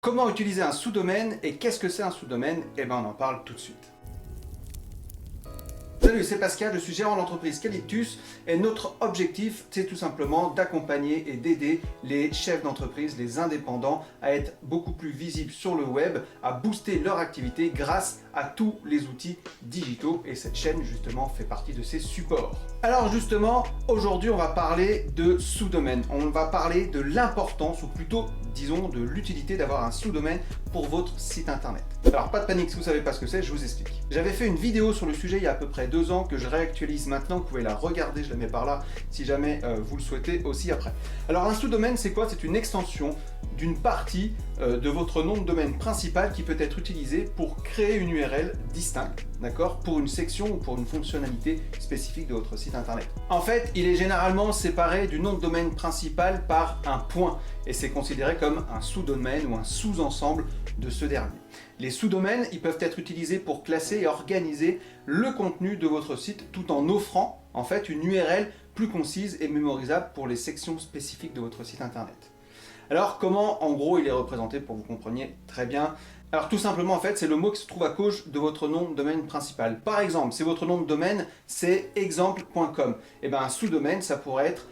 Comment utiliser un sous-domaine et qu'est-ce que c'est un sous-domaine? Eh bien, on en parle tout de suite. Salut, c'est Pascal, je suis gérant d'entreprise Calyptus et notre objectif, c'est tout simplement d'accompagner et d'aider les chefs d'entreprise, les indépendants à être beaucoup plus visibles sur le web, à booster leur activité grâce à tous les outils digitaux et cette chaîne justement fait partie de ces supports. Alors justement, aujourd'hui on va parler de sous-domaine, on va parler de l'importance ou plutôt disons de l'utilité d'avoir un sous-domaine pour votre site internet. Alors pas de panique si vous ne savez pas ce que c'est, je vous explique. J'avais fait une vidéo sur le sujet il y a à peu près 2 ans que je réactualise maintenant, vous pouvez la regarder, je la mets par là si jamais vous le souhaitez aussi après. Alors un sous-domaine c'est quoi? C'est une extension d'une partie de votre nom de domaine principal qui peut être utilisé pour créer une URL distincte, d'accord, pour une section ou pour une fonctionnalité spécifique de votre site internet. En fait, il est généralement séparé du nom de domaine principal par un point et c'est considéré comme un sous-domaine ou un sous-ensemble de ce dernier. Les sous-domaines, ils peuvent être utilisés pour classer et organiser le contenu de votre site tout en offrant en fait une URL plus concise et mémorisable pour les sections spécifiques de votre site internet. Alors comment en gros il est représenté pour que vous compreniez très bien? Alors tout simplement en fait c'est le mot qui se trouve à gauche de votre nom de domaine principal. Par exemple si votre nom de domaine c'est exemple.com, et bien un sous-domaine ça pourrait être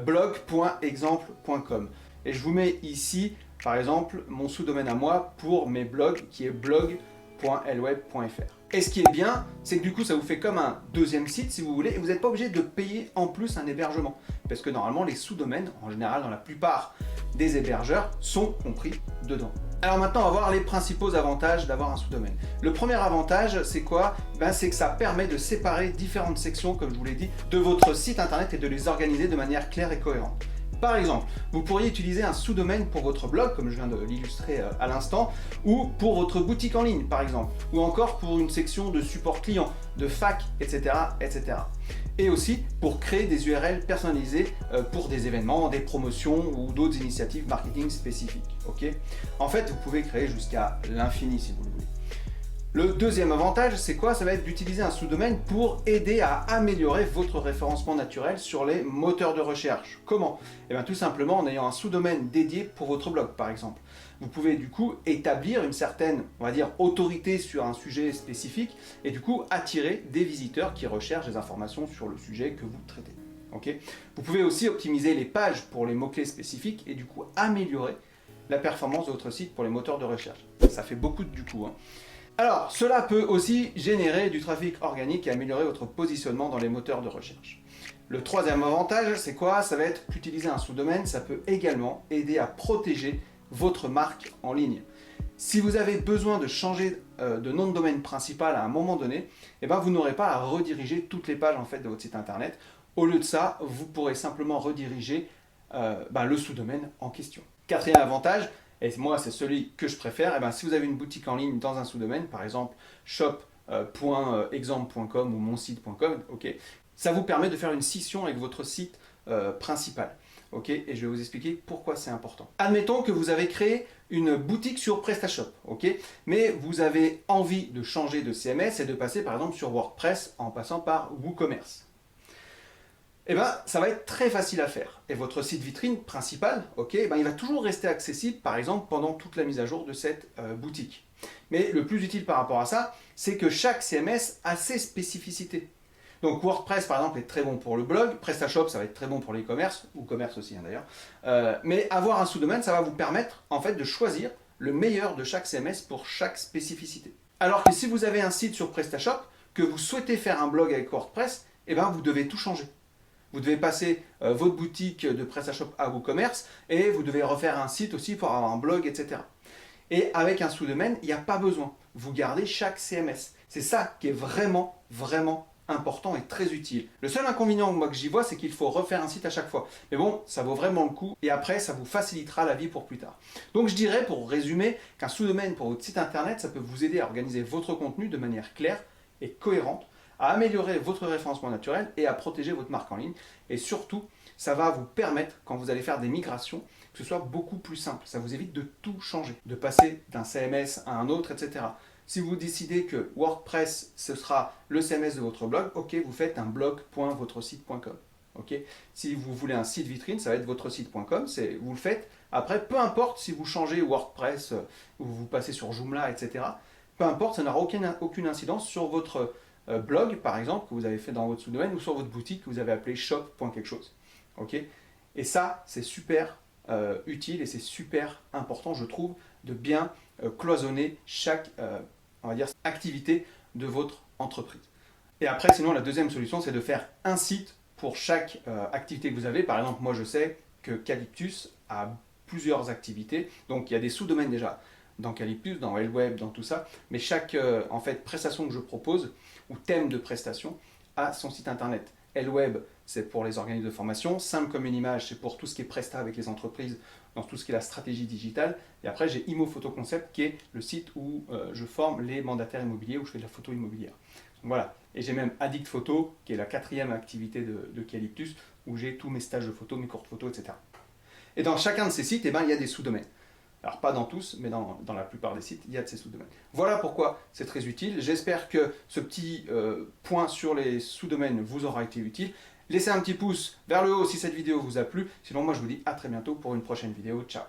blog.exemple.com. Et je vous mets ici par exemple mon sous-domaine à moi pour mes blogs qui est blog.lweb.fr. Et ce qui est bien, c'est que du coup ça vous fait comme un deuxième site si vous voulez et vous n'êtes pas obligé de payer en plus un hébergement. Parce que normalement les sous-domaines, en général dans la plupart des hébergeurs, sont compris dedans. Alors maintenant on va voir les principaux avantages d'avoir un sous-domaine. Le premier avantage c'est quoi? C'est que ça permet de séparer différentes sections, comme je vous l'ai dit, de votre site internet et de les organiser de manière claire et cohérente. Par exemple, vous pourriez utiliser un sous-domaine pour votre blog, comme je viens de l'illustrer à l'instant, ou pour votre boutique en ligne, par exemple, ou encore pour une section de support client, de fac, etc., etc. Et aussi pour créer des URL personnalisées pour des événements, des promotions ou d'autres initiatives marketing spécifiques. Okay, en fait, vous pouvez créer jusqu'à l'infini si vous le voulez. Le deuxième avantage, c'est quoi? Ça va être d'utiliser un sous-domaine pour aider à améliorer votre référencement naturel sur les moteurs de recherche. Comment? Eh bien tout simplement en ayant un sous-domaine dédié pour votre blog par exemple. Vous pouvez du coup établir une certaine, on va dire, autorité sur un sujet spécifique et du coup attirer des visiteurs qui recherchent des informations sur le sujet que vous traitez. Okay, vous pouvez aussi optimiser les pages pour les mots-clés spécifiques et du coup améliorer la performance de votre site pour les moteurs de recherche. Ça fait beaucoup du coup. Alors, cela peut aussi générer du trafic organique et améliorer votre positionnement dans les moteurs de recherche. Le troisième avantage, c'est quoi? Ça va être qu'utiliser un sous-domaine, ça peut également aider à protéger votre marque en ligne. Si vous avez besoin de changer de nom de domaine principal à un moment donné, vous n'aurez pas à rediriger toutes les pages en fait, de votre site internet. Au lieu de ça, vous pourrez simplement rediriger le sous-domaine en question. Quatrième avantage, et moi c'est celui que je préfère, si vous avez une boutique en ligne dans un sous-domaine, par exemple shop.exemple.com ou monsite.com, okay, ça vous permet de faire une scission avec votre site principal. Okay, et je vais vous expliquer pourquoi c'est important. Admettons que vous avez créé une boutique sur PrestaShop, okay, mais vous avez envie de changer de CMS et de passer par exemple sur WordPress en passant par WooCommerce. Ça va être très facile à faire. Et votre site vitrine principal, okay, il va toujours rester accessible, par exemple, pendant toute la mise à jour de cette boutique. Mais le plus utile par rapport à ça, c'est que chaque CMS a ses spécificités. Donc WordPress, par exemple, est très bon pour le blog. PrestaShop, ça va être très bon pour l'e-commerce, ou commerce aussi d'ailleurs. Mais avoir un sous-domaine, ça va vous permettre en fait de choisir le meilleur de chaque CMS pour chaque spécificité. Alors que si vous avez un site sur PrestaShop, que vous souhaitez faire un blog avec WordPress, vous devez tout changer. Vous devez passer votre boutique de PrestaShop à WooCommerce et vous devez refaire un site aussi pour avoir un blog, etc. Et avec un sous-domaine, il n'y a pas besoin. Vous gardez chaque CMS. C'est ça qui est vraiment, vraiment important et très utile. Le seul inconvénient moi que j'y vois, c'est qu'il faut refaire un site à chaque fois. Mais bon, ça vaut vraiment le coup et après, ça vous facilitera la vie pour plus tard. Donc je dirais, pour résumer, qu'un sous-domaine pour votre site internet, ça peut vous aider à organiser votre contenu de manière claire et cohérente, à améliorer votre référencement naturel et à protéger votre marque en ligne. Et surtout, ça va vous permettre, quand vous allez faire des migrations, que ce soit beaucoup plus simple. Ça vous évite de tout changer, de passer d'un CMS à un autre, etc. Si vous décidez que WordPress, ce sera le CMS de votre blog, ok, vous faites un blog.votresite.com. Okay, si vous voulez un site vitrine, ça va être votresite.com, vous le faites Après, peu importe si vous changez WordPress ou vous passez sur Joomla, etc., peu importe, ça n'aura aucune incidence sur votre blog, par exemple, que vous avez fait dans votre sous-domaine, ou sur votre boutique que vous avez appelé shop.quelque chose. Ok. Et ça, c'est super utile et c'est super important, je trouve, de bien cloisonner chaque on va dire, activité de votre entreprise. Et après, sinon, la deuxième solution, c'est de faire un site pour chaque activité que vous avez. Par exemple, moi, je sais que Calyptus a plusieurs activités. Donc, il y a des sous-domaines déjà dans Calyptus, dans L-Web, dans tout ça. Mais chaque en fait, prestation que je propose, ou thème de prestation, a son site internet. L-Web, c'est pour les organismes de formation. Simple comme une image, c'est pour tout ce qui est Presta avec les entreprises, dans tout ce qui est la stratégie digitale. Et après, j'ai Imo Photo Concept, qui est le site où je forme les mandataires immobiliers, où je fais de la photo immobilière. Donc voilà. Et j'ai même Addict Photo, qui est la 4e activité de Calyptus, où j'ai tous mes stages de photo, mes courtes photos, etc. Et dans chacun de ces sites, eh ben, il y a des sous-domaines. Alors pas dans tous, mais dans la plupart des sites, il y a de ces sous-domaines. Voilà pourquoi c'est très utile. J'espère que ce petit point sur les sous-domaines vous aura été utile. Laissez un petit pouce vers le haut si cette vidéo vous a plu. Sinon, moi je vous dis à très bientôt pour une prochaine vidéo. Ciao.